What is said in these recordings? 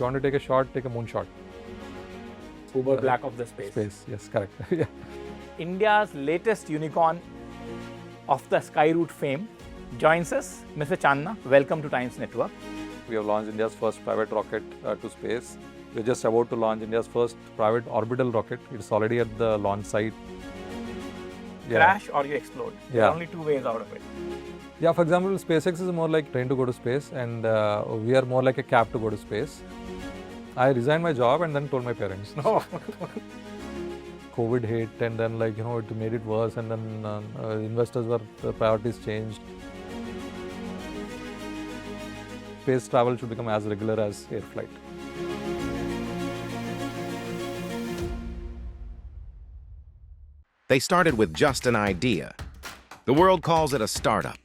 you want to take a shot, take a moonshot. Uber black of the space. Space, yes, correct. Yeah. India's latest unicorn of the Skyroot fame joins us, Mr. Chandana. Welcome to Times Network. We have launched India's first private rocket to space. We're just about to launch India's first private orbital rocket. It's already at the launch site. Crash or you explode. There are only two ways out of it. Yeah, for example, SpaceX is more like train to go to space, and we are more like a cab to go to space. I resigned my job and then told my parents. No. COVID hit, and then it made it worse, and then the priorities changed. Space travel should become as regular as air flight. They started with just an idea. The world calls it a startup.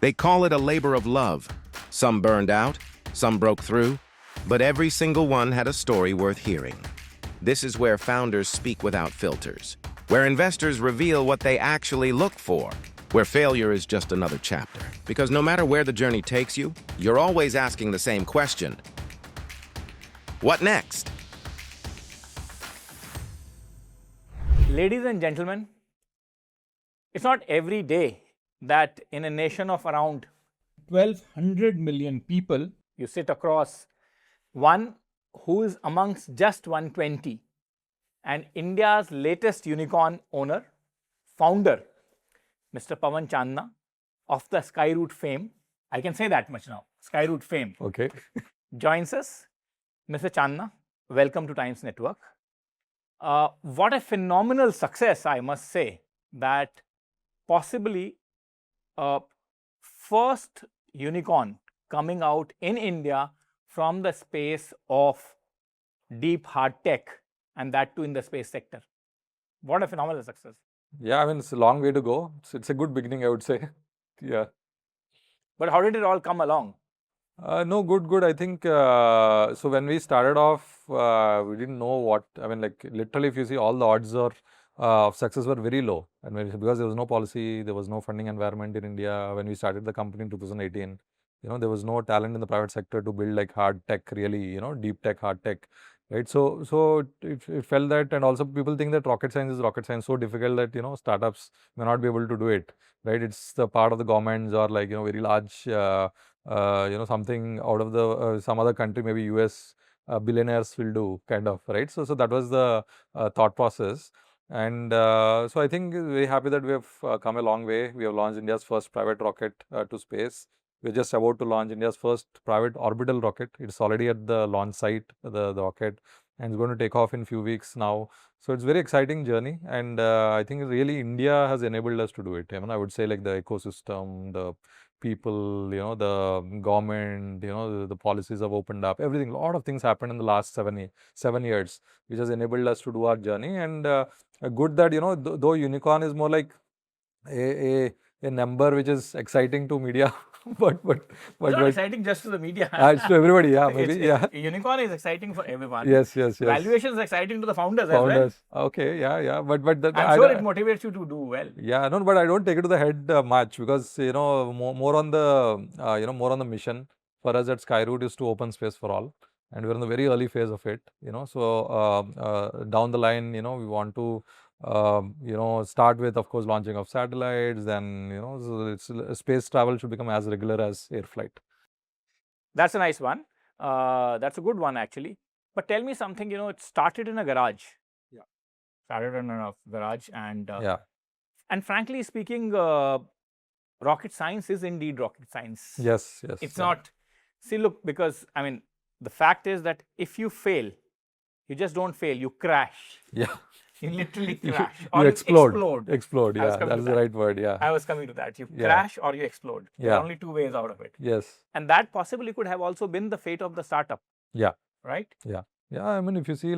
They call it a labor of love. Some burned out, some broke through, but every single one had a story worth hearing. This is where founders speak without filters, where investors reveal what they actually look for, where failure is just another chapter. Because no matter where the journey takes you, you're always asking the same question: what next? Ladies and gentlemen, it's not every day that in a nation of around 1,200 million people, you sit across one who is amongst just 120, and India's latest unicorn owner, founder, Mr. Pawan Chandana of the Skyroot fame. I can say that much now, Skyroot fame. Okay. Joins us. Mr. Chandana, welcome to Times Network. What a phenomenal success, I must say, that possibly first unicorn coming out in India from the space of deep hard tech, and that too in the space sector. What a phenomenal success. Yeah, I mean, it's a long way to go. It's a good beginning, I would say. Yeah. But how did it all come along? No, good. I think, so when we started off, we didn't know what, literally, if you see, all the odds of success were very low. And because there was no policy, there was no funding environment in India. When we started the company in 2018, there was no talent in the private sector to build like hard tech, really, deep tech, hard tech. Right. So it felt that, and also people think that rocket science is so difficult that, startups may not be able to do it. Right. It's the part of the governments or very large, something out of the some other country, maybe US billionaires will do, kind of, right? So that was the thought process. And so I think very happy that we have come a long way. We have launched India's first private rocket to space. We're just about to launch India's first private orbital rocket. It's already at the launch site, the rocket, and it's going to take off in a few weeks now. So it's a very exciting journey, and I think really India has enabled us to do it. I would say like the ecosystem, the people, the government, the policies have opened up, everything. A lot of things happened in the last 7 years, which has enabled us to do our journey. And good that, though unicorn is more like a number which is exciting to media, but it's not exciting just to the media. It's to everybody, yeah, maybe, yeah. Unicorn is exciting for everyone. Yes. Valuation is exciting to the founders as well. Okay, yeah. But I'm sure it motivates you to do well. Yeah, no, but I don't take it to the head much, because more on the more on the mission. For us at Skyroot is to open space for all, and we're in the very early phase of it. So down the line, we want to start with, of course, launching of satellites. Then so space travel should become as regular as air flight. That's a nice one. That's a good one, actually. But tell me something. It started in a garage. Yeah. Started in a garage, and yeah. And frankly speaking, rocket science is indeed rocket science. Yes. It's not. See, look, because the fact is that if you fail, you just don't fail. You crash. Yeah. You literally crash. You or explode. Explode, yeah. That's the right word, yeah. I was coming to that. You crash or you explode. There are only two ways out of it. Yes. And that possibly could have also been the fate of the startup. Yeah. Right? Yeah. If you see,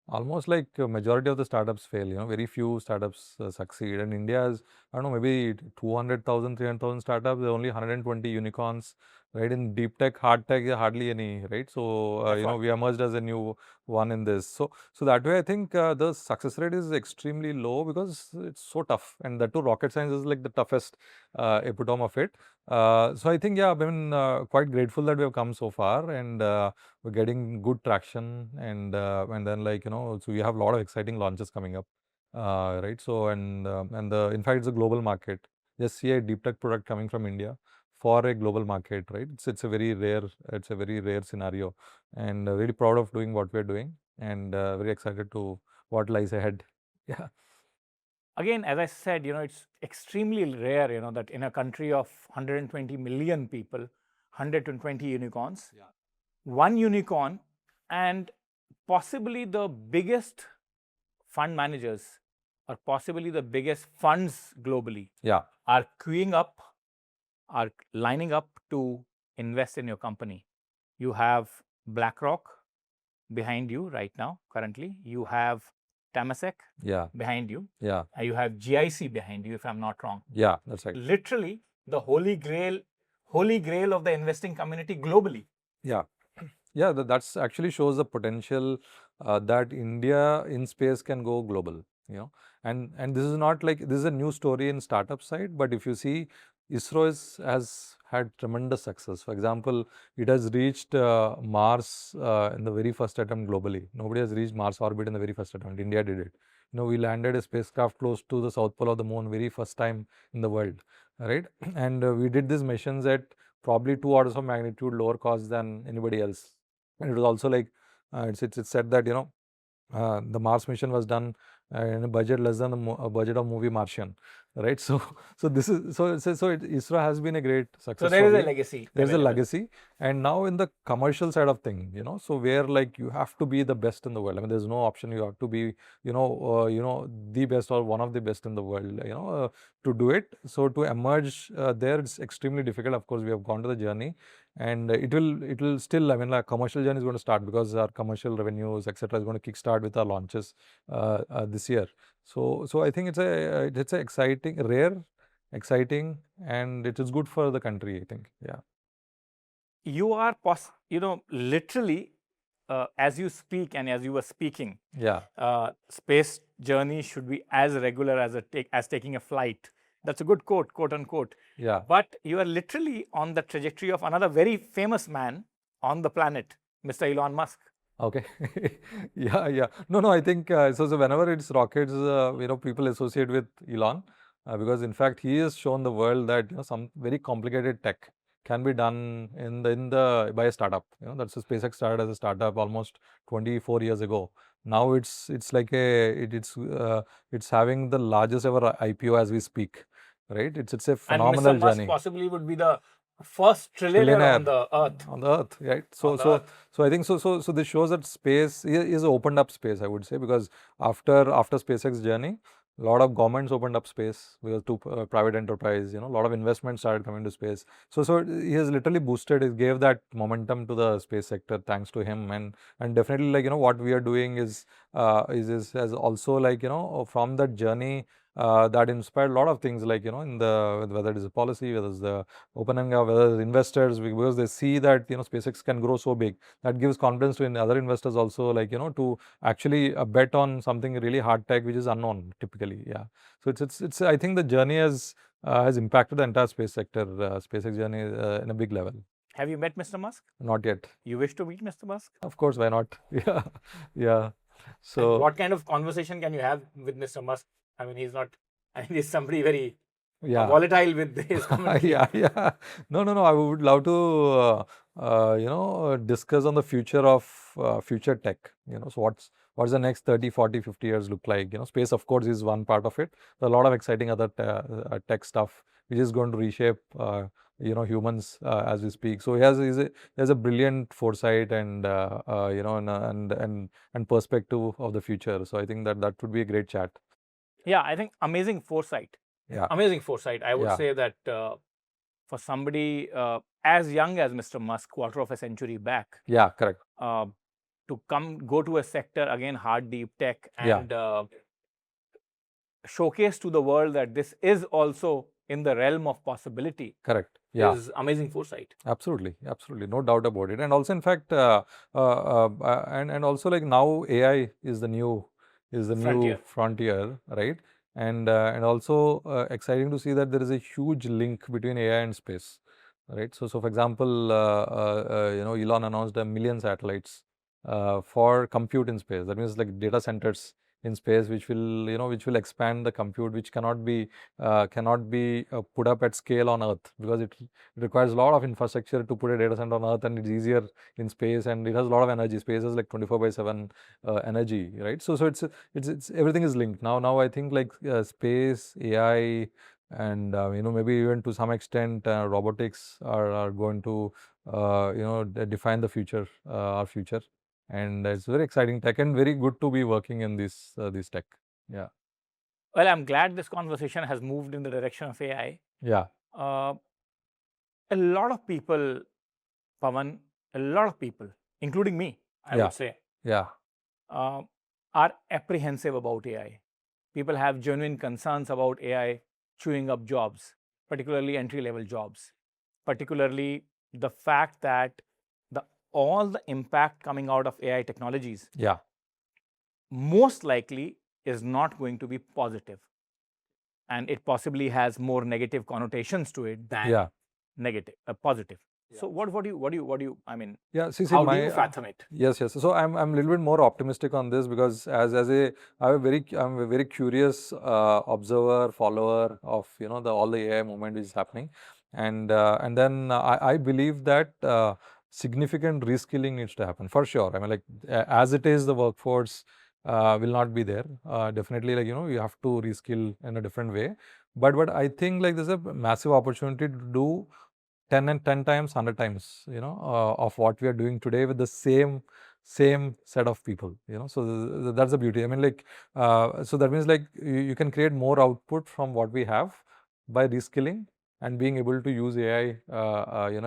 almost a majority of the startups fail, very few startups succeed. And India has, I don't know, maybe 200,000, 300,000 startups. There are only 120 unicorns. right? In deep tech, hard tech, hardly any, right? So, That's what. we emerged as a new one in this. So that way, I think the success rate is extremely low because it's so tough. And that too, rocket science is like the toughest epitome of it. So I think, yeah, I've been quite grateful that we have come so far, and we're getting good traction. And then, like, so we have a lot of exciting launches coming up, right? So, and in fact, it's a global market. Just see a deep tech product coming from India for a global market, right? It's a very rare scenario, and really proud of doing what we're doing, and very excited to what lies ahead. Yeah. Again, as I said, it's extremely rare, that in a country of 120 million people, 120 unicorns, one unicorn, and possibly the biggest fund managers or possibly the biggest funds globally Yeah. are queuing up, are lining up to invest in your company. You have BlackRock behind you right now, currently. You have Temasek Yeah. behind you. Yeah. You have GIC behind you, if I'm not wrong. Yeah, that's right. Literally, the holy grail of the investing community globally. Yeah. Yeah, that's actually shows the potential that India in space can go global, and this is not like, this is a new story in startup side, but if you see, ISRO has had tremendous success. For example, it has reached Mars in the very first attempt globally. Nobody has reached Mars orbit in the very first attempt. India did it. We landed a spacecraft close to the south pole of the moon very first time in the world, right? And we did these missions at probably 2 orders of magnitude lower cost than anybody else. And it was also like, it's said that, the Mars mission was done in a budget less than the budget of movie Martian, right? So this is ISRO has been a great success. So there is a story. legacy. There's a available. legacy, and now in the commercial side of thing, so where like you have to be the best in the world. I mean, there's no option. You have to be, the best or one of the best in the world, to do it. So to emerge there, it's extremely difficult. Of course, we have gone to the journey, and it will still, I mean, like, commercial journey is going to start because our commercial revenues, etc., is going to kickstart with our launches this year. So I think it's a exciting, rare, exciting, and it is good for the country, I think. Yeah. You are, literally, as you speak and as you were speaking, Yeah. Space journey should be as regular as taking a flight. That's a good quote, quote unquote. Yeah. But you are literally on the trajectory of another very famous man on the planet, Mr. Elon Musk. Okay. Yeah. No, I think so whenever it's rockets, people associate with Elon, because in fact he has shown the world that some very complicated tech can be done in the by a startup. That's a SpaceX started as a startup almost 24 years ago. Now it's like it's having the largest ever IPO as we speak, right? It's a phenomenal and Mr. journey. Musk possibly would be the first trillionaire on the earth. On the earth, right? So I think so this shows that space is opened up space, I would say, because after SpaceX journey, a lot of governments opened up space because to private enterprise, a lot of investment started coming to space. So he has literally boosted, he gave that momentum to the space sector, thanks to him, and definitely, like, what we are doing is has also, like, from that journey that inspired a lot of things, like, in the, whether it is a policy, whether it's the opening up, whether it's investors, because they see that SpaceX can grow so big, that gives confidence to other investors also, like, to actually bet on something really hard tech which is unknown typically. Yeah. So it's I think the journey has impacted the entire space sector, SpaceX journey in a big level. Have you met Mr. Musk? Not yet. You wish to meet Mr. Musk? Of course, why not? Yeah. So and what kind of conversation can you have with Mr. Musk? I mean, he's somebody very volatile with his commentary. Yeah. No. I would love to, discuss on the future of future tech. So what's the next 30, 40, 50 years look like? Space, of course, is one part of it. There are a lot of exciting other tech stuff which is going to reshape, humans as we speak. So he has a brilliant foresight and and perspective of the future. So I think that would be a great chat. Yeah, I think amazing foresight. Yeah. Amazing foresight. I would say that for somebody as young as Mr. Musk, quarter of a century back. Yeah, correct. To go to a sector, again, hard deep tech, and showcase to the world that this is also in the realm of possibility Correct. Yeah. is amazing foresight. Absolutely, absolutely, no doubt about it. And also, in fact, and also like now AI is the new frontier, right? And also exciting to see that there is a huge link between AI and space, right? So for example, Elon announced a million satellites for compute in space. That means like data centers in space, which will which will expand the compute, which cannot be put up at scale on Earth, because it requires a lot of infrastructure to put a data center on Earth, and it's easier in space, and it has a lot of energy. Space is like 24/7 energy, right? So it's everything is linked now. Now I think like space, AI, and maybe even to some extent robotics are going to define the future, our future, and it's very exciting tech and very good to be working in this tech. Yeah. Well, I'm glad this conversation has moved in the direction of AI. Yeah. A lot of people, Pawan, a lot of people, including me, I Yeah. would say, Yeah. are apprehensive about AI. People have genuine concerns about AI chewing up jobs, particularly entry-level jobs, particularly the fact that all the impact coming out of AI technologies Yeah. most likely is not going to be positive, and it possibly has more negative connotations to it than Yeah. positive. So what do you I mean, Yeah, see, how do you fathom it? Yes. So I'm a little bit more optimistic on this, because I'm a very curious observer, follower of all the AI movement which is happening, and then I believe that significant reskilling needs to happen for sure. I mean, like as it is, the workforce will not be there. Definitely, like you have to reskill in a different way. But I think like there's a massive opportunity to do 10 times, 100 times, of what we are doing today with the same set of people, So that's the beauty. I mean, like, so that means like you can create more output from what we have by reskilling and being able to use AI,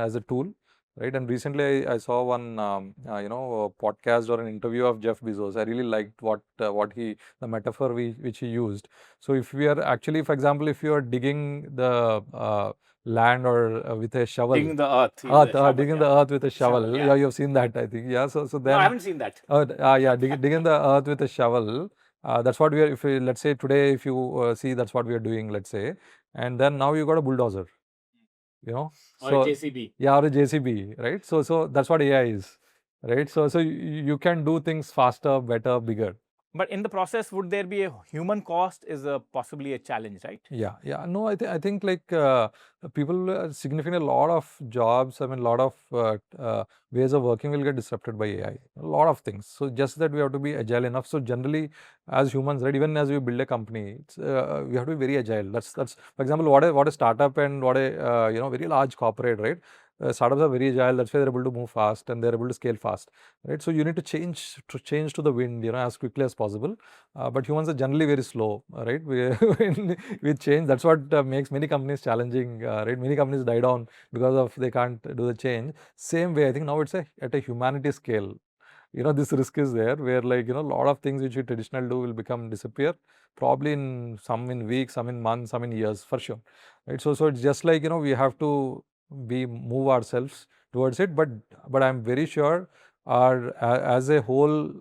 as a tool, right? And recently I saw one, podcast or an interview of Jeff Bezos. I really liked the metaphor which he used. So if we are actually, for example, if you are digging the land or with a shovel. Digging the earth. Digging the earth with a shovel. yeah. Yeah, you've seen that, I think. Yeah, so then. No, I haven't seen that. Yeah, digging the earth with a shovel. That's what we are. If we, let's say today, if you see, that's what we are doing. Let's say, and then now you got a bulldozer. Or so a JCB. Yeah, or a JCB, right? So that's what AI is, right? So you can do things faster, better, bigger. But in the process, would there be a human cost? Is possibly a challenge, right? Yeah. No, I think like people, significantly a lot of jobs, I mean, a lot of ways of working will get disrupted by AI. A lot of things. So just that we have to be agile enough. So generally, as humans, right, even as we build a company, we have to be very agile. That's for example, what a startup and what a very large corporate, right? Startups are very agile. That's why they're able to move fast and they're able to scale fast, right? So you need to change to the wind, as quickly as possible. But humans are generally very slow, right? We change. That's what makes many companies challenging, right? Many companies die down because of they can't do the change. Same way, I think now it's at a humanity scale. This risk is there, where like a lot of things which we traditionally do will disappear, probably in weeks, some in months, some in years, for sure, right? So it's just like we have to move ourselves towards it, but I'm very sure as a whole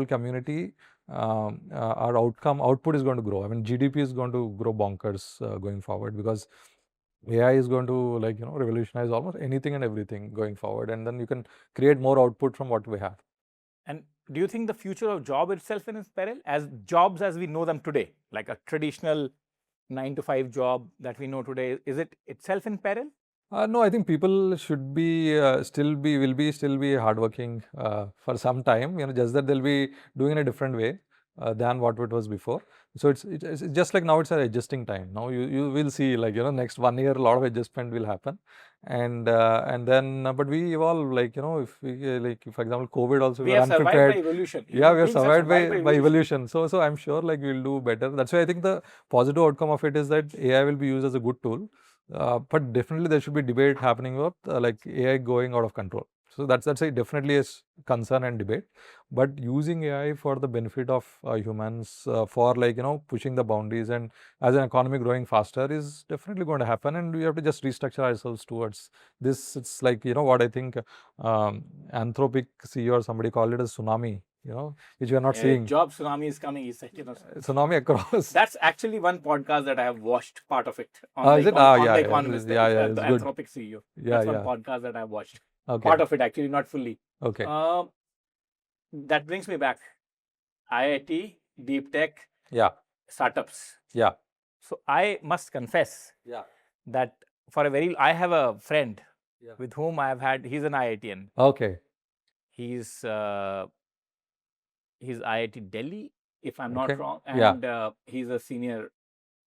community, our output is going to grow. I mean, GDP is going to grow bonkers going forward, because AI is going to revolutionize almost anything and everything going forward, and then you can create more output from what we have. And do you think the future of job itself is in peril? As jobs as we know them today, like a traditional 9-to-5 job that we know today, is it itself in peril? No, I think people should be still be hardworking for some time. Just that they'll be doing in a different way than what it was before. So it's just like now it's an adjusting time. Now you will see, like next 1 year a lot of adjustment will happen, and then but we evolve, like if we like, for example, COVID also we were have survived unprepared. by evolution. Yeah, we have survived by evolution. So I'm sure like we'll do better. That's why I think the positive outcome of it is that AI will be used as a good tool. But definitely there should be debate happening about like AI going out of control. So that's definitely a concern and debate. But using AI for the benefit of humans, for like, pushing the boundaries, and as an economy growing faster, is definitely going to happen, and we have to just restructure ourselves towards this. It's like, what I think, Anthropic CEO or somebody called it a tsunami, which we are not seeing. Job tsunami is coming, he said, Tsunami across. That's actually one podcast that I have watched part of it on Oh, is it? Ah, on yeah, The yeah. Economist, Yeah, yeah, the it's good. Anthropic CEO. Yeah, That's one yeah. podcast that I've watched. Okay. Part of it, actually, not fully. Okay. That brings me back. IIT, deep tech, Yeah. startups. Yeah. So I must confess Yeah. that I have a friend Yeah. with whom I have had, he's an IITian. Okay. He's IIT Delhi, if I'm Okay. not wrong, Yeah. and he's a senior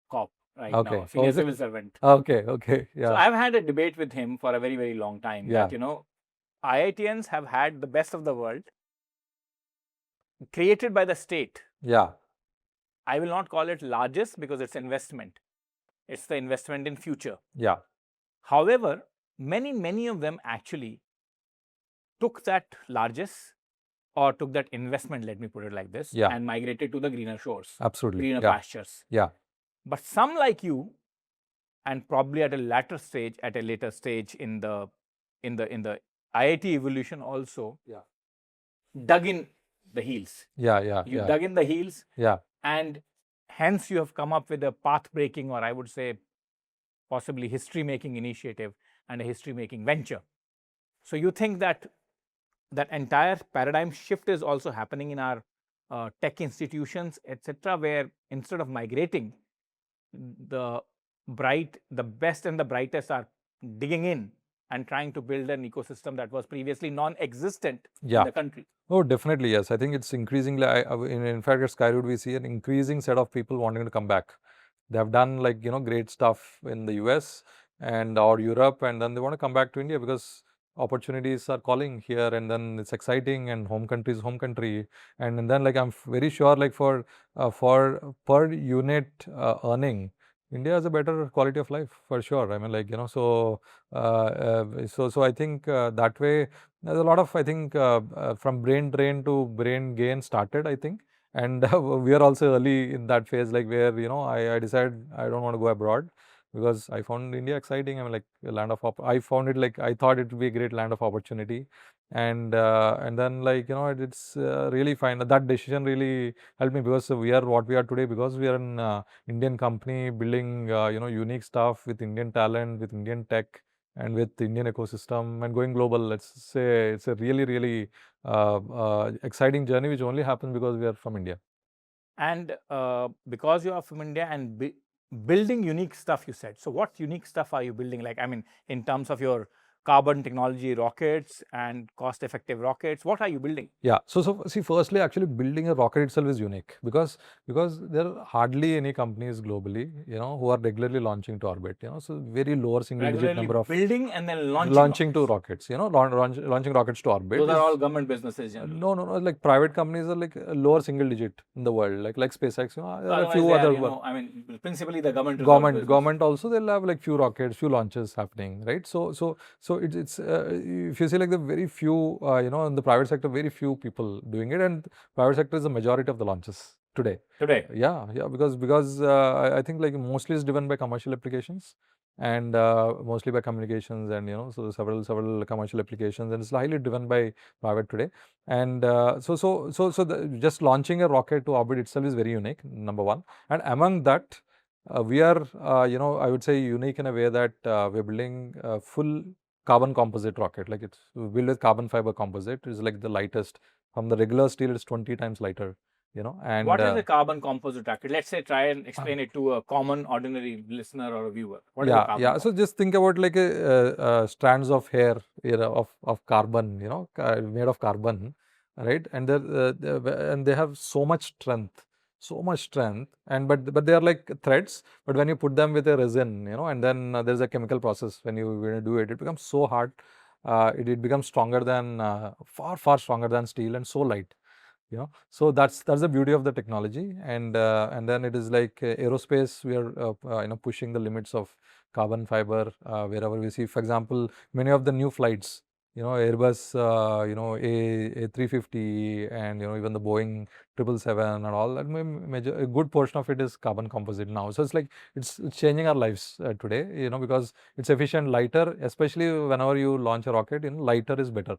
cop right Okay. now, senior is it? civil servant. Okay. Okay. Yeah. So I've had a debate with him for a very, very long time Yeah. that, IITians have had the best of the world created by the state. Yeah. I will not call it largest because it's investment. It's the investment in future. Yeah. However, many of them actually took that largest or took that investment, let me put it like this, Yeah. and migrated to the greener shores, Absolutely. greener Yeah. pastures. Yeah. But some like you, and probably at a later stage in the IIT evolution also, Yeah. dug in the heels. Yeah. Yeah. You Yeah. dug in the heels, Yeah. and hence you have come up with a path-breaking, or I would say possibly history-making initiative and a history-making venture. So you think that entire paradigm shift is also happening in our tech institutions, etc., where instead of migrating, the best and the brightest are digging in and trying to build an ecosystem that was previously non-existent Yeah. in the country. Oh, definitely, yes. I think it's increasingly, in fact, at Skyroot, we see an increasing set of people wanting to come back. They have done like, great stuff in the US or Europe, and then they want to come back to India because opportunities are calling here, and then it's exciting, and home country is home country. And then like, I'm very sure like for per unit earning, India has a better quality of life for sure. I mean, like, so I think that way there's a lot of, I think, from brain drain to brain gain started, I think. And we are also early in that phase, like where, I decided I don't want to go abroad because I found India exciting. I mean, like a land of, I found it like, I thought it would be a great land of opportunity. And then like, it's really fine. That decision really helped me because we are what we are today because we are an Indian company building, unique stuff with Indian talent, with Indian tech, and with the Indian ecosystem and going global. Let's say it's a really, really exciting journey which only happens because we are from India. And because you are from India and building unique stuff, you said. So what unique stuff are you building? Like, I mean, in terms of your carbon technology rockets and cost-effective rockets, what are you building? Yeah. So see, firstly, actually building a rocket itself is unique because there are hardly any companies globally, who are regularly launching to orbit. So very lower single-digit number of building and then launching to rockets. Launching rockets to orbit. Those are all government businesses. Generally. No. Like private companies are like a lower single-digit in the world, like SpaceX. There are a few other. I mean, principally the government. Government also, they'll have like few rockets, few launches happening, right? So it's if you see like the very few, in the private sector, very few people doing it, and private sector is the majority of the launches today. Yeah, because I think like mostly it's driven by commercial applications and mostly by communications and so several commercial applications, and it's highly driven by private today. And just launching a rocket to orbit itself is very unique, number one. And among that, we are I would say unique in a way that we're building a full carbon composite rocket. Like it's built with carbon fiber composite. It's like the lightest. From the regular steel, it's 20 times lighter. And what is a carbon composite rocket? Let's say try and explain it to a common ordinary listener or a viewer. What is a carbon composite? So just think about like a strands of hair of carbon, made of carbon, right? And they have so much strength, and but they are like threads. But when you put them with a resin, and then there's a chemical process when you do it, it becomes so hard. It becomes stronger than far stronger than steel and so light. So that's the beauty of the technology. And then it is like aerospace. We are pushing the limits of carbon fiber wherever we see. For example, many of the new flights, Airbus, A350, and even the Boeing 777 and all that. A good portion of it is carbon composite now. So it's like it's changing our lives today. Because it's efficient, lighter, especially whenever you launch a rocket. Lighter is better.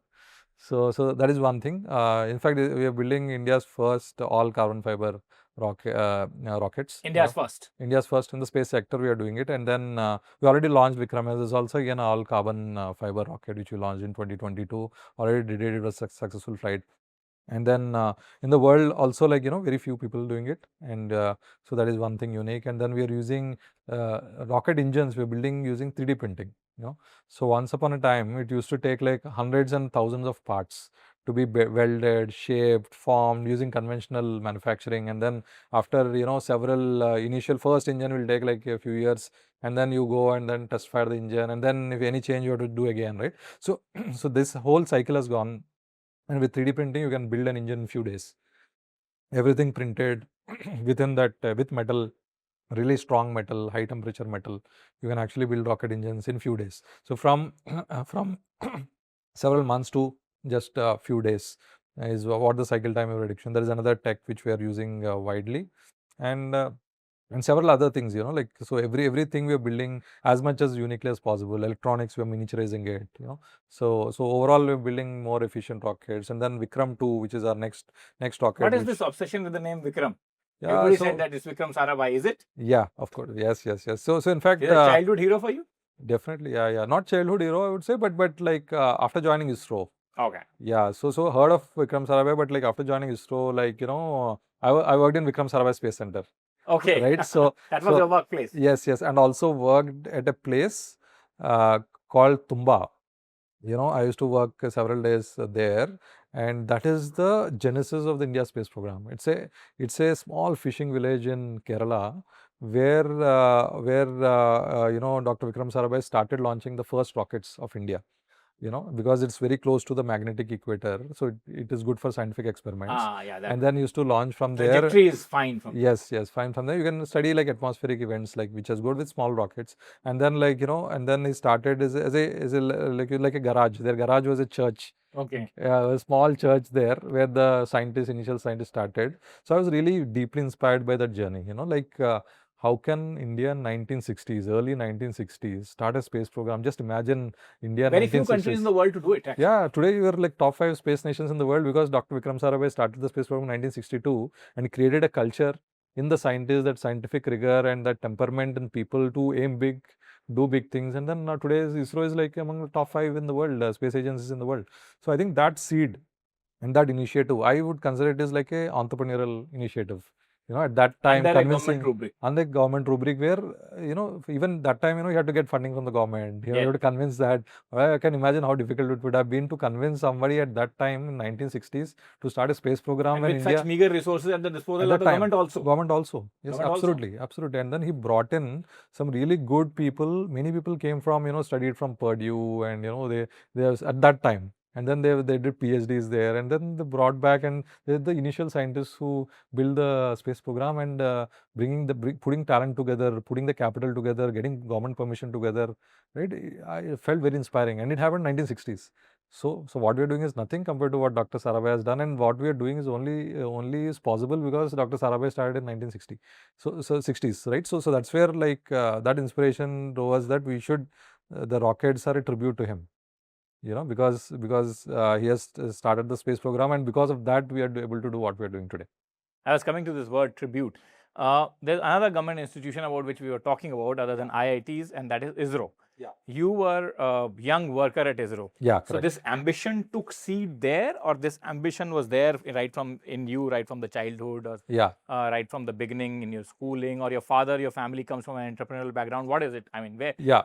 So that is one thing. In fact, we are building India's first all carbon fiber rockets. India's first. India's first in the space sector. We are doing it, and then we already launched Vikram. There's also again all carbon fiber rocket which we launched in 2022. Already did it was a successful flight. And then in the world also, very few people doing it, and so that is one thing unique. And then we are using rocket engines. We're building using 3D printing. So once upon a time, it used to take like hundreds and thousands of parts to be welded, shaped, formed using conventional manufacturing. And then after several initial first engine will take like a few years, and then you go and then test fire the engine, and then if any change you have to do again, right? So so this whole cycle has gone. And with 3D printing, you can build an engine in few days. Everything printed within that with metal, really strong metal, high temperature metal. You can actually build rocket engines in few days. So from from several months to just a few days is what the cycle time of prediction. There is another tech which we are using widely, and several other things, so everything we are building as much as uniquely as possible. Electronics, we are miniaturizing it, So overall, we are building more efficient rockets. And then Vikram 2, which is our next rocket. What is this obsession with the name Vikram? Yeah, everybody said that it's Vikram Sarabhai, is it? Yeah, of course. Yes. So in fact, is it a childhood hero for you? Definitely, yeah. Not childhood hero, I would say, but like after joining ISRO. Okay. Yeah, so heard of Vikram Sarabhai, but like after joining ISRO, I worked in Vikram Sarabhai Space Center. Okay. Right. So that was your workplace. Yes, and also worked at a place called Tumba. I used to work several days there, and that is the genesis of the India space program. It's a small fishing village in Kerala where Dr. Vikram Sarabhai started launching the first rockets of India. Because it's very close to the magnetic equator, so it is good for scientific experiments. And then used to launch from there. Trajectory is fine from there. Yes, fine from there. You can study like atmospheric events, like which is good with small rockets. And then and then he started as a like a garage. Their garage was a church. Okay. A small church there where the initial scientists started. So I was really deeply inspired by that journey. How can India in early 1960s, start a space program? Just imagine India. Very few countries in the world to do it. Actually. Yeah, today we are like top 5 space nations in the world because Dr. Vikram Sarabhai started the space program in 1962 and created a culture in the scientists, that scientific rigor and that temperament in people to aim big, do big things. And then today's ISRO is like among the top 5 in the world, space agencies in the world. So I think that seed and that initiative, I would consider it as like a entrepreneurial initiative. At that time, convincing on the government rubric where, even that time, you had to get funding from the government. You have to convince that. I can imagine how difficult it would have been to convince somebody at that time in 1960s to start a space program. And with such meager resources at the disposal of the government also. Government also. Yes, absolutely. And then he brought in some really good people. Many people came from, studied from Purdue and, they at that time. And then they did PhDs there, and then they brought back, and they're the initial scientists who built the space program and putting talent together, putting the capital together, getting government permission together, right? I felt very inspiring, and it happened in 1960s. So what we are doing is nothing compared to what Dr. Sarabhai has done, and what we are doing is only is possible because Dr. Sarabhai started in 1960. So 60s, right? So that's where that inspiration was that we should the rockets are a tribute to him. Because he has started the space program, and because of that, we are able to do what we are doing today. I was coming to this word tribute. There's another government institution about which we were talking about other than IITs, and that is ISRO. Yeah. You were a young worker at ISRO. Yeah, correct. So this ambition took seed there, or this ambition was there right from the childhood, or right from the beginning in your schooling, or your family comes from an entrepreneurial background? What is it? I mean,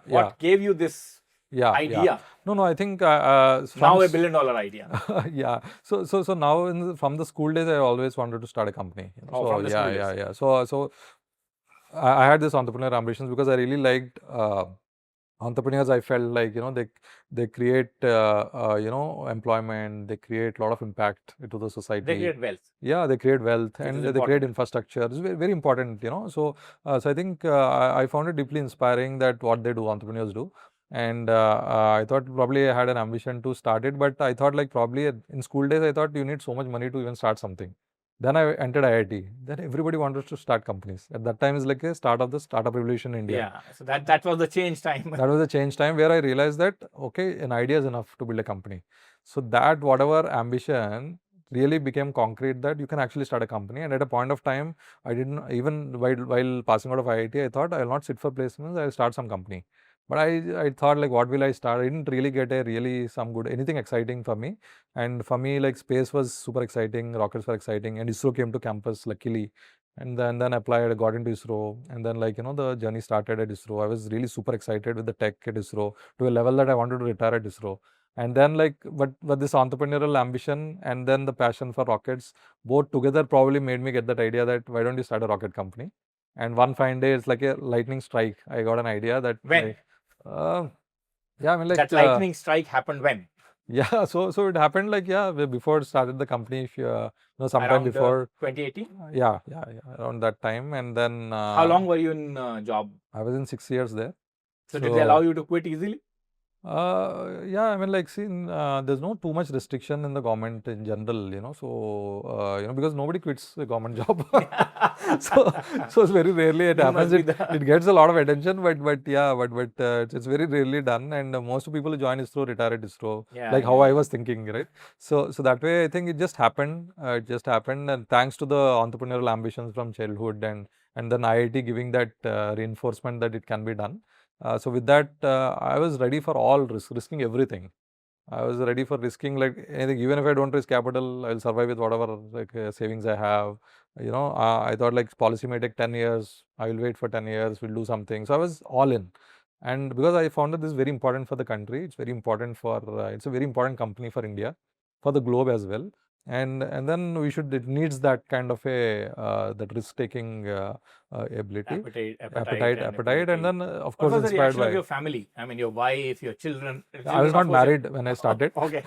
what gave you this idea? Yeah. No, I think now $1 billion idea. Yeah. So now from the school days, I always wanted to start a company. From the school days. So I had this entrepreneurial ambitions because I really liked entrepreneurs. I felt like they create employment, they create a lot of impact to the society. They create wealth. Yeah, they create wealth and they create infrastructure. It's very, very important. So I think I found it deeply inspiring that what they do, entrepreneurs do. And I thought probably I had an ambition to start it, but I thought like probably in school days, I thought you need so much money to even start something. Then I entered IIT. Then everybody wanted to start companies. At that time, it's like a start of the startup revolution in India. Yeah, so that was the change time. That was a change time where I realized that, okay, an idea is enough to build a company. So that whatever ambition really became concrete that you can actually start a company. And at a point of time, I didn't, even while passing out of IIT, I thought I will not sit for placements, I will start some company. But I thought like, what will I start? I didn't really get a really some good, anything exciting for me. And for me, like space was super exciting, rockets were exciting, and ISRO came to campus luckily. And then applied, I got into ISRO, and then like, the journey started at ISRO. I was really super excited with the tech at ISRO to a level that I wanted to retire at ISRO. And then like, but this entrepreneurial ambition and then the passion for rockets, both together probably made me get that idea that why don't you start a rocket company? And one fine day, it's like a lightning strike. I got an idea that When? like, yeah, I mean like that lightning strike happened when? Yeah, so it happened like before it started the company, if sometime Around before 2018. yeah, around that time. And then How long were you in job? I was in 6 years there. So did they allow you to quit easily? Yeah, I mean, like, see, there's no too much restriction in the government in general, so, because nobody quits a government job. So it's very rarely it You happens. must be the- It gets a lot of attention, but yeah, but it's very rarely done. And most people who join ISRO retire at ISRO, Yeah, like how yeah, I was thinking, right? So that way, I think it just happened. It just happened, and thanks to the entrepreneurial ambitions from childhood and then IIT giving that reinforcement that it can be done. So with that, I was ready for all risking everything. I was ready for risking like anything. Even if I don't risk capital, I'll survive with whatever like savings I have. I thought like policy may take 10 years. I will wait for 10 years. We'll do something. So I was all in. And because I found that this is very important for the country, it's very important for, it's a very important company for India, for the globe as well. And then it needs that kind of that risk taking ability, appetite, and then of What course was the inspired reaction of by. your family? I mean, your wife, your children. I was not married when I started. Okay.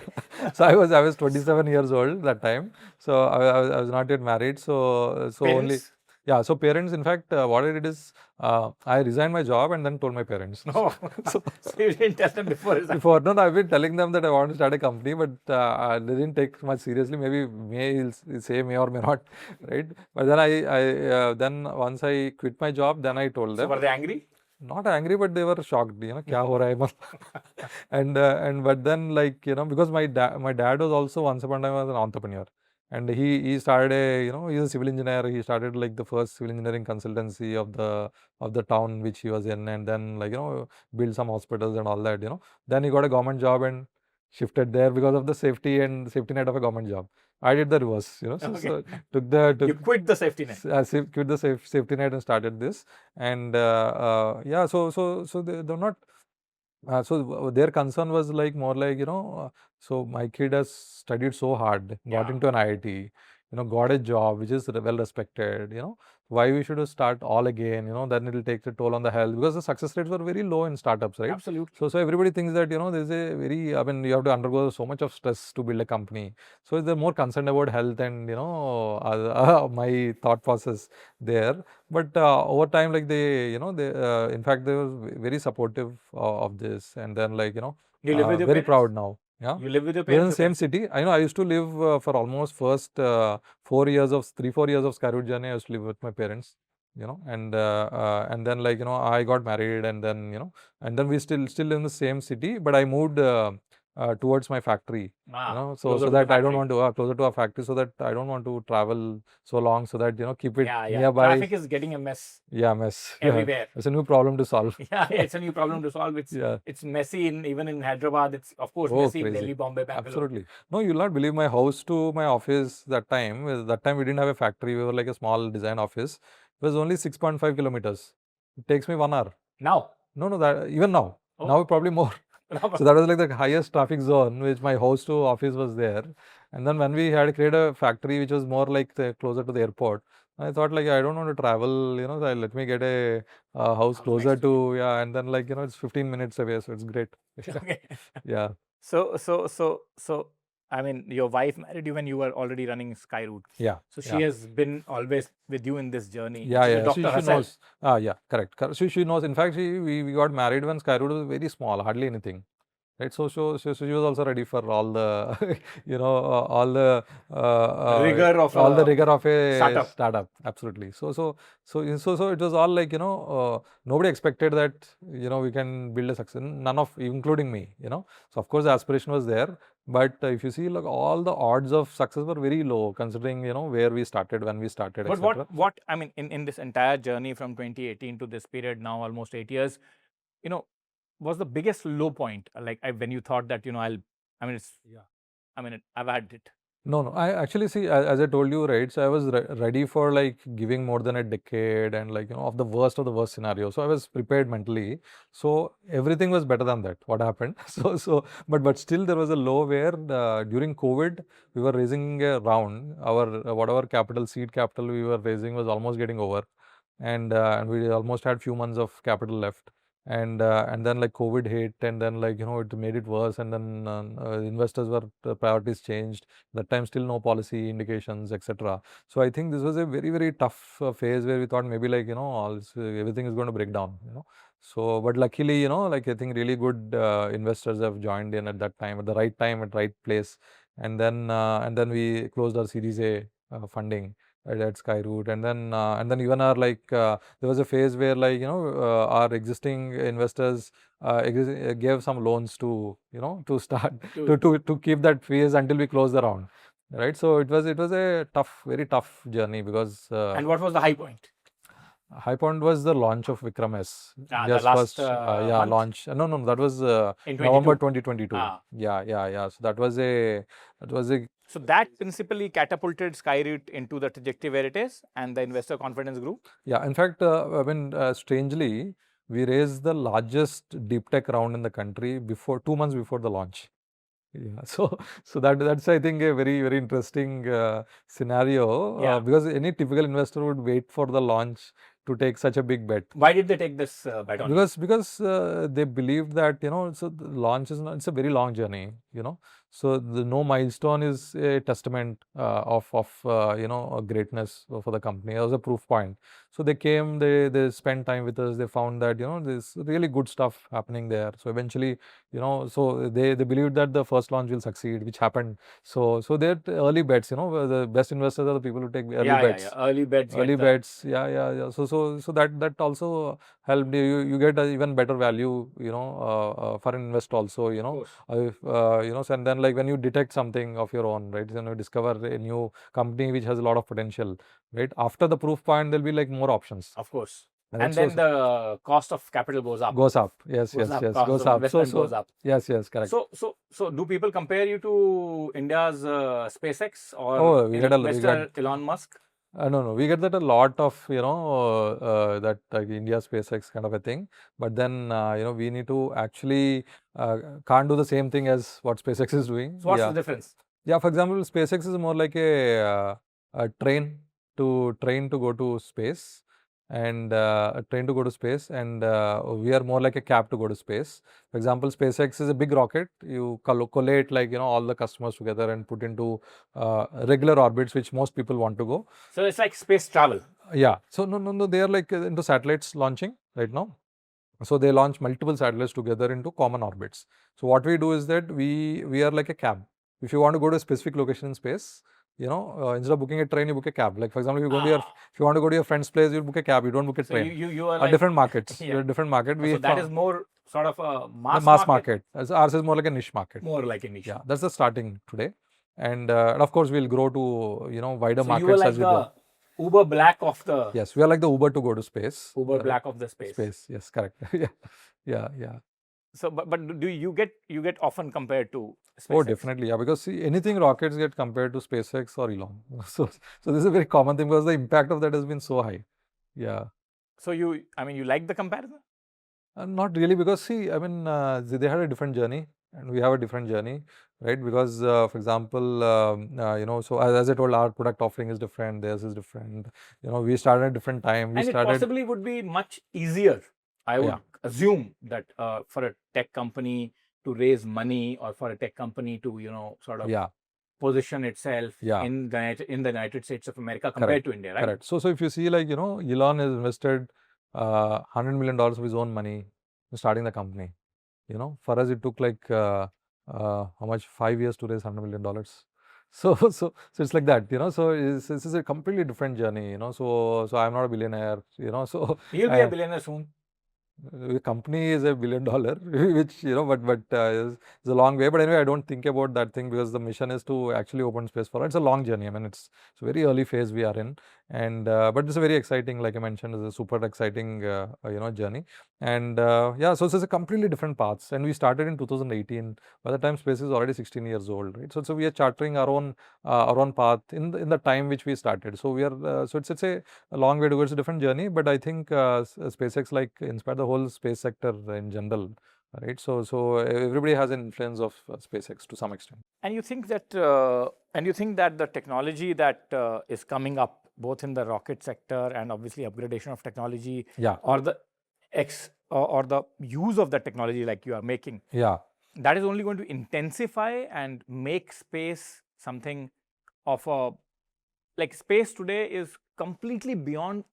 So I was 27 years old that time. So I was not yet married. So only. Parents? Yeah, so parents, in fact, what I did is I resigned my job and then told my parents. No. So you didn't tell them before. No, I've been telling them that I want to start a company, but they didn't take much seriously. Maybe he'll say may or may not, right? But then then once I quit my job, then I told them. So were they angry? Not angry, but they were shocked. Kya ho raha hai? And but then like because my dad was also once upon a time was an entrepreneur. And he started he's a civil engineer. He started like the first civil engineering consultancy of the town which he was in, and then like build some hospitals and all that. Then he got a government job and shifted there because of the safety net of a government job. I did the reverse, so You quit the safety net. Quit the safety net and started this. And yeah, so they're not. So their concern was like more like so my kid has studied so hard, got into an IIT, got a job which is well respected, why we should start all again, then it will take the toll on the health, because the success rates were very low in startups, right? Absolutely. So everybody thinks that there's a very, I mean, you have to undergo so much of stress to build a company. So they're more concerned about health and my thought process there. But over time, like they in fact they were very supportive of this, and then like You live with your very parents? proud now. Yeah, You live with your we're in the parents? same city. I used to live for almost first 4 years of 3-4 years of Skyroot journey. I used to live with my parents, and then like I got married, and then and then we still in the same city, but I moved towards my factory, so that I don't want to closer to our factory, so that I don't want to travel so long, so that keep it nearby. Traffic is getting a mess. Yeah, mess everywhere. It's a new problem to solve. Yeah, it's a new problem to solve. It's messy even in Hyderabad. It's of course messy in crazy. Delhi, Bombay, Bangalore. Absolutely. No, you'll not believe my house to my office that time. That time we didn't have a factory. We were like a small design office. It was only 6.5 kilometers. It takes me 1 hour. Now? No, that even now. Now probably more. So that was like the highest traffic zone, which my house to office was there. And then when we had created a factory which was more like closer to the airport, I thought like I don't want to travel, so let me get a house closer to, and then like it's 15 minutes away, so it's great. Okay. Yeah. So I mean, your wife married you when you were already running Skyroot. Yeah. So she has been always with you in this journey. Yeah, She's a yeah. doctor She herself. knows. Yeah, correct. She knows. In fact, we got married when Skyroot was very small, hardly anything. Right, so she was also ready for all the, all the Rigor of all the a rigor of a startup. startup. Absolutely. So it was all like, nobody expected that, we can build a success. None of, including me. So of course the aspiration was there, but if you see, like, all the odds of success were very low, considering, where we started, when we started, But etc. what I mean, in this entire journey from 2018 to this period now, almost 8 years, was the biggest low point, like when you thought that, I mean, I've had it. No. I actually see, as I told you, right? So I was ready for, like, giving more than a decade, and, like, of the worst scenario. So I was prepared mentally. So everything was better than that. What happened? But still there was a low where during COVID we were raising a round. Our whatever seed capital we were raising was almost getting over, and we almost had few months of capital left. And then, like, COVID hit, and then, like, it made it worse, and then investors were priorities changed. That time still no policy indications, etc. So I think this was a very, very tough phase where we thought maybe, like, everything is going to break down. So, but luckily, like, I think really good investors have joined in at that time, at the right time, at right place. And then we closed our Series A funding at Skyroot, and then even our, like, there was a phase where, like, our existing investors gave some loans to, to start to keep that phase until we close the round, right? So it was a very tough journey, because And what was the high point? high point was the launch of Vikram S. The India's last first month? launch. No, that was In November 22. 2022. Ah. Yeah. So that was a So that principally catapulted Skyroot into the trajectory where it is, and the investor confidence grew. Yeah, in fact, strangely, we raised the largest deep tech round in the country 2 months before the launch. Yeah, so that's, I think, a very, very interesting scenario. Yeah. Because any typical investor would wait for the launch to take such a big bet. Why did they take this bet on you? Because they believed that, so the launch is not, it's a very long journey, so no milestone is a testament of greatness for the company. It was a proof point. So they came, they spent time with us. They found that, there's really good stuff happening there. So eventually, so they believed that the first launch will succeed, which happened. So they're early bets. The best investors are the people who take early bets. Yeah. Early bets. Early bets. Yeah. So that also helped you get an even better value, for an investor also, so, and then, like, when you detect something of your own, right, you discover a new company which has a lot of potential, right, after the proof point there'll be, like, more options. Of course. Right? And then the cost of capital goes up. Goes up. Yes. Cost Goes of up. investment goes up. Yes, correct. So do people compare you to India's SpaceX or Mr. Elon Musk? No, we get that a lot of, that, like, India SpaceX kind of a thing. But then, we need to actually can't do the same thing as what SpaceX is doing. So what's the difference? Yeah, for example, SpaceX is more like a train to go to space, and a train to go to space, and we are more like a cab to go to space. For example, SpaceX is a big rocket. You collate, like, all the customers together and put into regular orbits, which most people want to go. So it's like space travel. Yeah. So no, they are, like, into satellites launching right now. So they launch multiple satellites together into common orbits. So what we do is that we are like a cab. If you want to go to a specific location in space, instead of booking a train, you book a cab. Like, for example, if you want to go to your friend's place, you book a cab. You don't book a train. So you are like different markets. Yeah. You're a different market. So that is more sort of a mass market. Ours is more like a niche market. More like a niche. Yeah, that's the starting today, and of course we'll grow to wider markets you are like as we go. Uber Black of the. Yes, we are like the Uber to go to space. Uber Black of the space. Space. Yes, correct. Yeah. So, but do you get often compared to SpaceX? Oh, definitely, yeah. Because, see, anything rockets get compared to SpaceX or Elon. So this is a very common thing, because the impact of that has been so high. Yeah. So you like the comparison? Not really, because, see, I mean, they had a different journey, and we have a different journey, right? Because, for example, so as I told, our product offering is different, theirs is different. We started at a different time. It possibly would be much easier, I would assume, that for a tech company to raise money, or for a tech company to, sort of position itself Yeah. in the United States of America compared to India, right? Correct. So if you see, like, Elon has invested $100 million of his own money in starting the company. For us, it took like how much? 5 years to raise $100 million. So it's like that. So this is a completely different journey. So I'm not a billionaire. So You'll be a billionaire soon. the company is $1 billion, which but it's a long way. But anyway, I don't think about that thing because the mission is to actually open space for it. It's a long journey. I mean, it's a very early phase we are in, and but it's a very exciting, like I mentioned, it's a super exciting journey. And yeah, so it's a completely different paths. And we started in 2018. By the time space is already 16 years old, right? So we are charting our own path in the time which we started. So we are so it's a long way to go. It's a different journey, but I think SpaceX like inspired the whole space sector in general, right? So everybody has an influence of SpaceX to some extent. And you think that the technology that is coming up both in the rocket sector and obviously upgradation of technology, Yeah. or the or the use of the technology like you are making, Yeah. that is only going to intensify and make space something of a, like, space today is completely beyond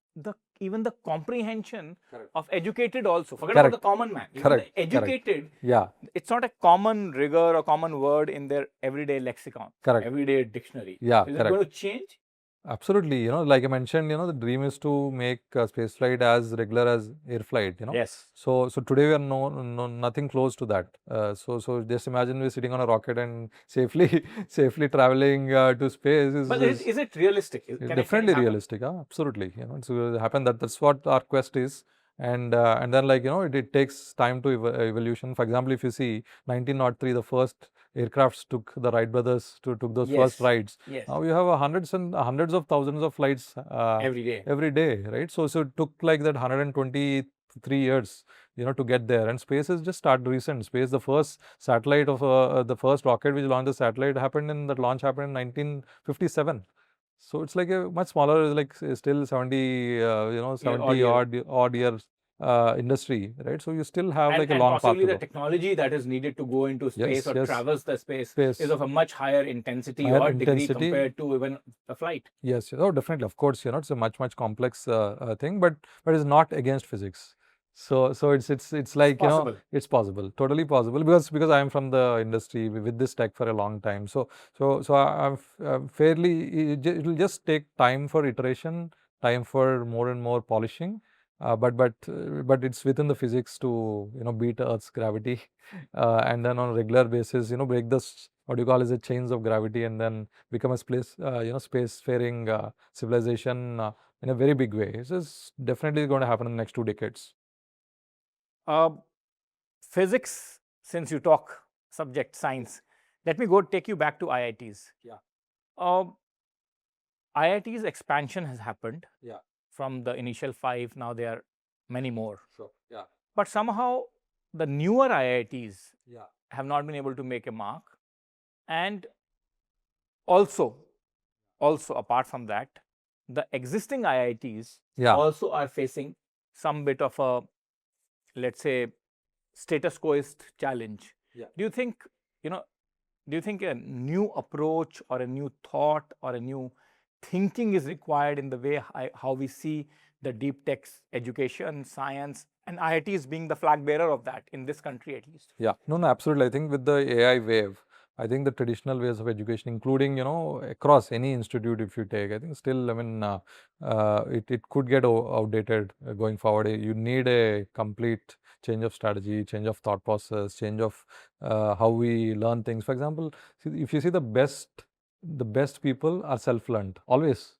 even the comprehension of educated also. Forget about the common man. Even the educated, Yeah. it's not a common rigor or common word in their everyday lexicon, everyday dictionary. Yeah. Is it going to change? Absolutely. Like I mentioned, the dream is to make space flight as regular as air flight. Yes. So today we are nothing close to that. So just imagine we're sitting on a rocket and safely traveling to space. But is it realistic? Definitely realistic. Absolutely. It's going to happen. That's what our quest is. And then, like, it takes time to evolution. For example, if you see 1903, the first aircrafts took the Wright brothers took those first rides. Yes. Now you have hundreds of thousands of flights every day, right? So it took like that 123 years, to get there. And space has just started recent. Space, the first satellite of the first rocket which launched the satellite launch happened in 1957. So it's like a much smaller, like still 70 odd years industry, right? So you still have like a long path to go. Possibly the technology that is needed to go into space or traverse the space is of a much higher intensity or degree compared to even a flight. Yes. Oh, definitely. Of course, it's a much complex thing, but it's not against physics. So it's like, it's possible, totally possible, because I am from the industry with this tech for a long time. So I'm fairly, it will just take time for iteration, time for more and more polishing. But it's within the physics to beat Earth's gravity, and then on a regular basis break this, what you call, is a chains of gravity, and then become a spacefaring civilization in a very big way. This is definitely going to happen in the next 2 decades. Physics, since you talk subject science, let me take you back to IITs. Yeah. IITs expansion has happened. Yeah. From the initial 5, now there are many more. Sure. Yeah. But somehow the newer IITs Yeah. have not been able to make a mark. And also apart from that, the existing IITs also are facing some bit of a, let's say, status quoist challenge. Yeah. Do you think a new approach or a new thought or a new thinking is required in the way how we see the deep tech education, science, and IITs being the flag bearer of that in this country at least? Yeah, no, absolutely. I think with the AI wave, I think the traditional ways of education, including across any institute, if you take, I think still, I mean, it could get outdated going forward. You need a complete change of strategy, change of thought process, change of how we learn things. For example, if you see the best people are self-learned. Always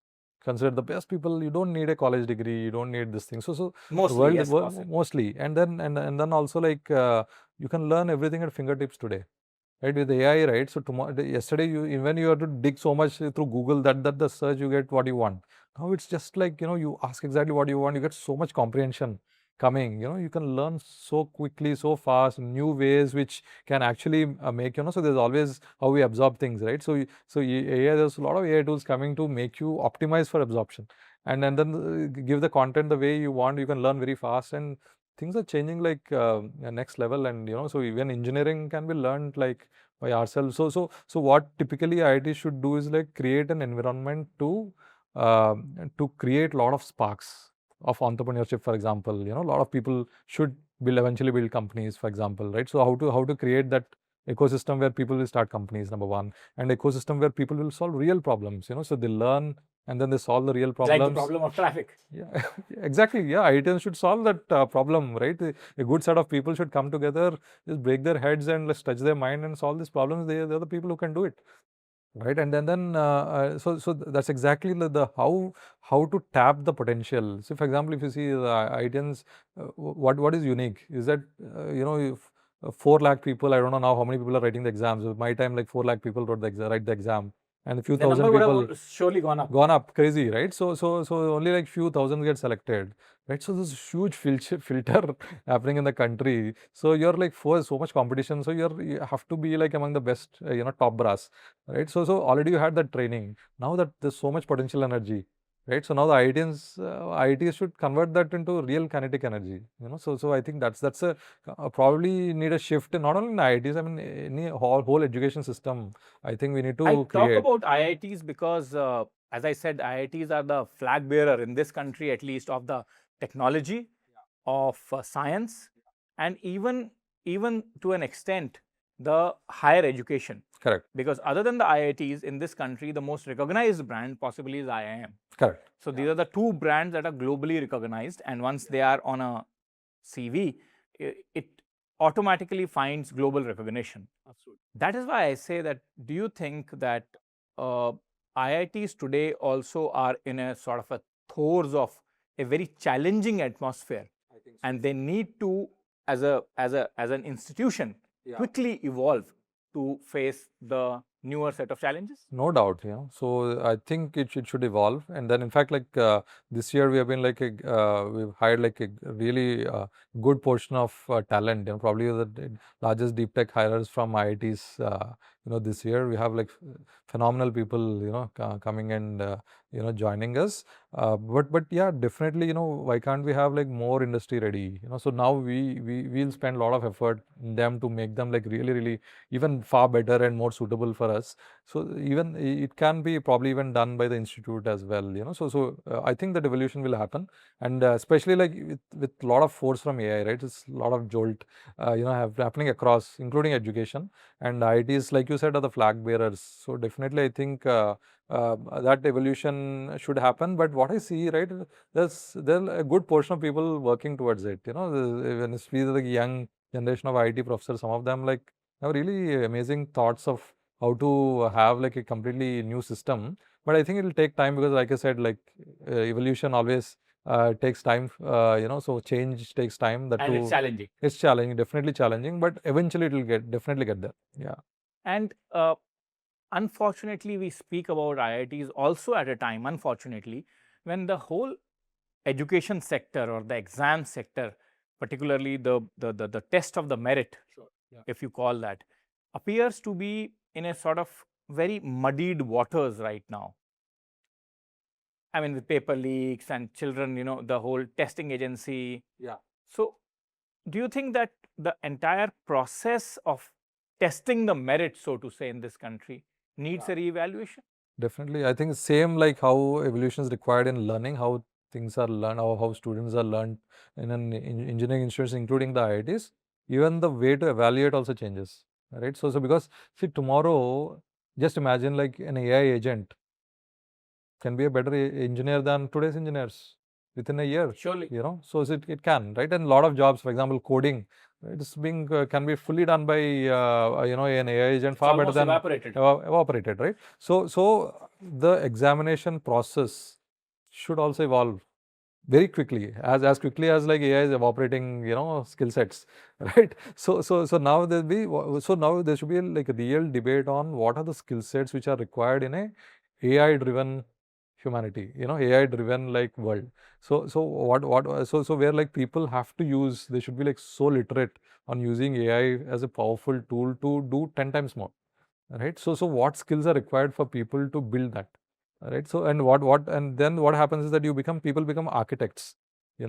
consider the best people. You don't need a college degree. You don't need this thing. So mostly, and then also, like, you can learn everything at fingertips today, right? With AI, right? So yesterday, when you had to dig so much through Google that the search, you get what you want. Now it's just like, you ask exactly what you want. You get so much comprehension coming. You can learn so quickly, so fast, new ways which can actually make, so there's always how we absorb things, right? So AI, there's a lot of AI tools coming to make you optimize for absorption, and then give the content the way you want. You can learn very fast, and things are changing like next level. And so even engineering can be learned like by ourselves. So what typically IIT should do is like create an environment to create a lot of sparks of entrepreneurship, for example. A lot of people should eventually build companies, for example, right? So how to create that ecosystem where people will start companies, number one, and ecosystem where people will solve real problems. So they learn and then they solve the real problems. Like the problem of traffic. Yeah, exactly. Yeah, IITs should solve that problem, right? A good set of people should come together, just break their heads and let's touch their mind and solve these problems. They're the people who can do it, right? And then so that's exactly the how to tap the potential. So, for example, if you see the IITs, what is unique is that if 4 lakh people, I don't know now how many people are writing the exams. At my time, like 4 lakh people write the exam, and a few The thousand number would people have surely gone up. crazy, right? So only like few thousand get selected, right? So there's huge filter happening in the country. So you're like for so much competition, so you have to be like among the best, top brass, right? So already you had that training. Now that there's so much potential energy, right? So now the IITs should convert that into real kinetic energy. So I think that's a probably need a shift not only in IITs. I mean, any whole education system. I think we need to I talk create. about IITs because, as I said, IITs are the flag bearer in this country, at least, of the technology, of science, and even to an extent, the higher education. Correct. Because other than the IITs in this country, the most recognized brand possibly is IIM. Correct. So these are the two brands that are globally recognized, and once they are on a CV, it automatically finds global recognition. Absolutely. That is why I say that, do you think that IITs today also are in a sort of a throes of a very challenging atmosphere, and they need to, as an institution, quickly evolve to face the newer set of challenges? No doubt, So I think it should evolve, and then in fact, like this year we have been like we've hired like a really good portion of talent. Probably the largest deep tech hires from IITs. This year we have like phenomenal people, coming and joining us. But yeah, definitely, why can't we have like more industry ready? So now we'll spend a lot of effort in them to make them like really even far better and more suitable for us. So even it can be probably even done by the institute as well. So I think that evolution will happen, and especially like with a lot of force from AI, right? It's a lot of jolt, happening across, including education, and IITs, like you said, are the flag bearers. So definitely, I think that evolution should happen. But what I see, right, there's a good portion of people working towards it. When you see the young generation of IIT professors, some of them like have really amazing thoughts of how to have like a completely new system. But I think it will take time because, like I said, like evolution always takes time. So change takes time. And it's challenging. It's challenging, definitely challenging, but eventually it will definitely get there. Yeah. And unfortunately, we speak about IITs also at a time, unfortunately, when the whole education sector or the exam sector, particularly the test of the merit, if you call that, appears to be in a sort of very muddied waters right now. I mean, with paper leaks and children, the whole testing agency. Yeah. So do you think that the entire process of testing the merit, so to say, in this country needs a reevaluation? Definitely. I think same like how evolution is required in learning, how things are learned, how students are learned in an engineering institution, including the IITs, even the way to evaluate also changes, right? So because see, tomorrow, just imagine like an AI agent can be a better engineer than today's engineers within a year. Surely. So it can, right? And a lot of jobs, for example, coding, it's being can be fully done by an AI agent far better than evaporated, right? So the examination process should also evolve very quickly, as quickly as like AI is evaporating, skill sets, right? So now there should be like a real debate on what are the skill sets which are required in a AI driven humanity, AI driven like world. So where like people have to use, they should be like so literate on using AI as a powerful tool to do 10 times more, right? So what skills are required for people to build that, right? So and and then what happens is that people become architects,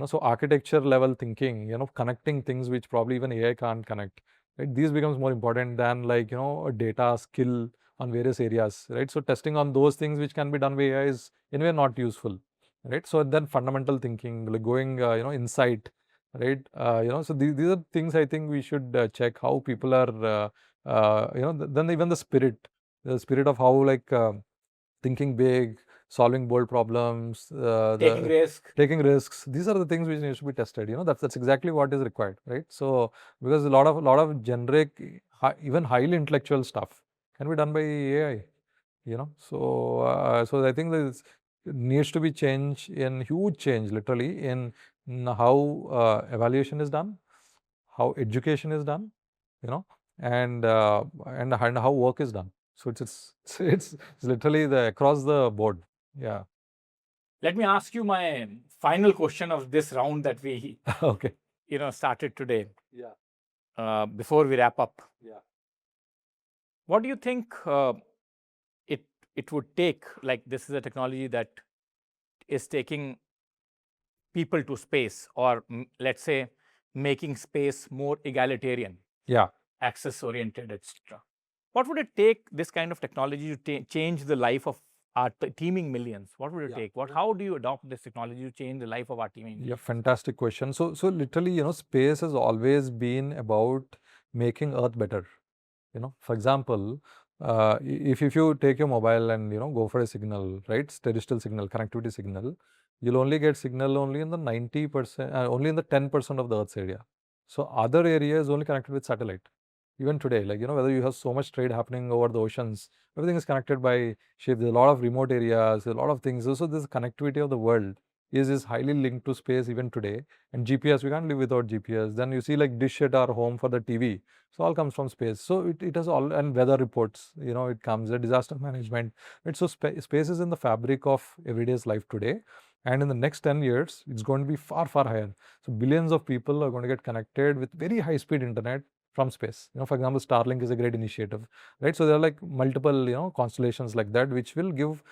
so architecture level thinking, connecting things which probably even AI can't connect. right? These becomes more important than like, a data skill on various areas, right? So testing on those things which can be done by AI is anyway not useful, right? So then fundamental thinking, like going, insight, right? So these are things I think we should check how people are, then even the spirit of how like thinking big, solving bold problems, Taking risk. taking risks. These are the things which need to be tested. That's exactly what is required, right? So because a lot of generic, even highly intellectual stuff can be done by AI. So I think this needs to be huge change, literally, in how evaluation is done, how education is done, you know, and how work is done. So it's literally across the board. Yeah. Let me ask you my final question of this round that we Okay. started today. Yeah. Before we wrap up. Yeah. What do you think it would take? Like, this is a technology that is taking people to space, or let's say making space more egalitarian, Yeah. access oriented, etc. What would it take, this kind of technology, to change the life of our teeming millions? What would it Yeah. take? How do you adopt this technology to change the life of our teeming millions? Yeah, fantastic question. So literally, space has always been about making Earth better. For example, if you take your mobile and go for a signal, right, terrestrial signal, connectivity signal, you'll only get signal only in the 90%, only in the 10% of the Earth's area. So other area is only connected with satellite. Even today, like whether you have so much trade happening over the oceans, everything is connected by ship. There's a lot of remote areas, a lot of things. So this connectivity of the world is highly linked to space even today. And GPS, we can't live without GPS. Then you see like dish at our home for the TV. So all comes from space. So it has all, and weather reports, it comes, the disaster management. Right? So space is in the fabric of everyday's life today. And in the next 10 years, it's going to be far, far higher. So billions of people are going to get connected with very high speed internet from space. For example, Starlink is a great initiative, right? So there are like multiple, constellations like that, which will give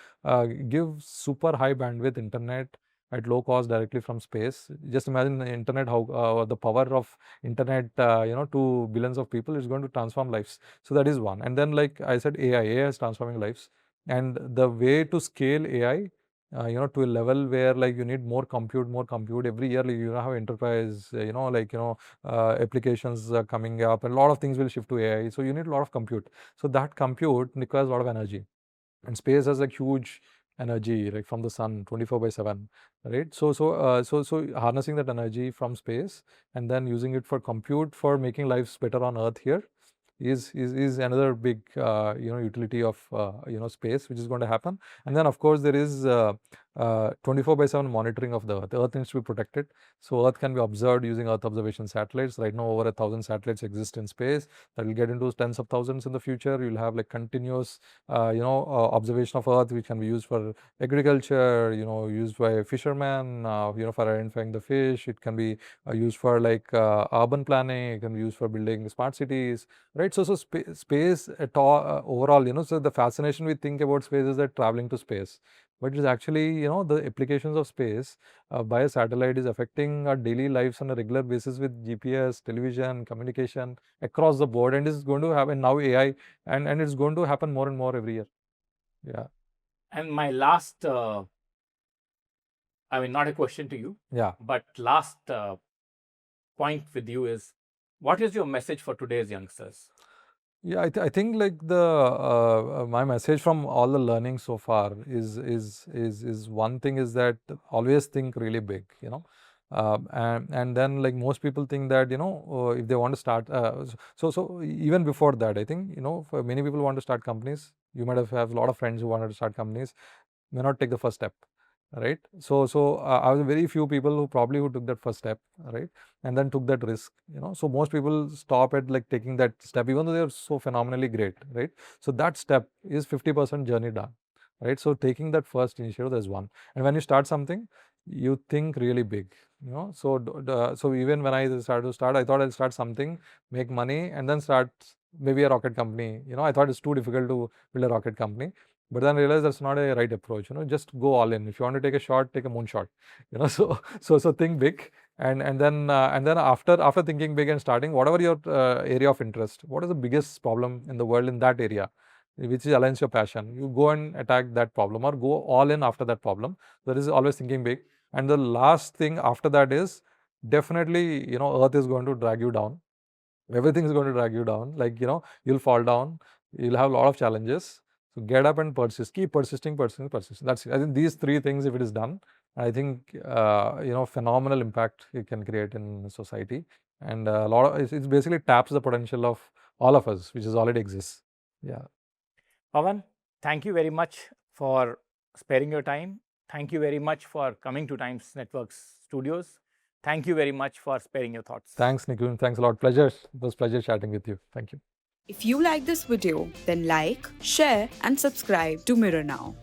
super high bandwidth internet at low cost directly from space. Just imagine the internet, how the power of internet, to billions of people is going to transform lives. So that is one. And then, like I said, AI is transforming lives. And the way to scale AI, to a level where like you need more compute every year. Like, have enterprise, applications coming up, and a lot of things will shift to AI. So you need a lot of compute. So that compute requires a lot of energy. And space has like huge energy, like from the sun, 24/7, right? So harnessing that energy from space and then using it for compute for making lives better on Earth here is another big utility of space, which is going to happen. And then of course there is 24/7 monitoring of the Earth. The Earth needs to be protected, so Earth can be observed using Earth observation satellites. Right now over 1,000 satellites exist in space. That will get into tens of thousands in the future. You'll have like continuous observation of Earth, which can be used for agriculture, used by fishermen, for identifying the fish. It can be used for like urban planning. It can be used for building smart cities, right? So space at all, overall, so the fascination we think about space is that traveling to space, but it's actually, the applications of space by a satellite is affecting our daily lives on a regular basis with GPS, television, communication across the board, and is going to happen now AI, and it's going to happen more and more every year. Yeah. And my last, not a question to you, Yeah. but last point with you is, what is your message for today's youngsters? Yeah, I think like my message from all the learning so far is one thing is that always think really big, and then like most people think that if they want to start, so even before that, I think for many people who want to start companies, you might have a lot of friends who wanted to start companies, may not take the first step, right? So I was very few people who took that first step, right, and then took that risk. So most people stop at like taking that step, even though they are so phenomenally great, right? So that step is 50% journey done, right? So taking that first initiative is one. And when you start something, you think really big, so even when I started, I thought I'll start something, make money, and then start maybe a rocket company. I thought it's too difficult to build a rocket company. But then I realized that's not a right approach. Just go all in. If you want to take a shot, take a moonshot. So think big and then after thinking big and starting, whatever your area of interest, what is the biggest problem in the world in that area, which aligns your passion, you go and attack that problem or go all in after that problem. That is always thinking big. And the last thing after that is definitely, you know, earth is going to drag you down. Everything is going to drag you down. Like, you know, you'll fall down, you'll have a lot of challenges. So get up and persist, keep persisting. That's it. I think these three things, if it is done, I think, you know, phenomenal impact it can create in society. And a lot of, it's basically taps the potential of all of us, which is already exists. Yeah. Pawan, thank you very much for sparing your time. Thank you very much for coming to Times Networks studios. Thank you very much for sparing your thoughts. Thanks, Nikunj. Thanks a lot. Pleasure. It was pleasure chatting with you. Thank you. If you like this video, then like, share and subscribe to Mirror Now.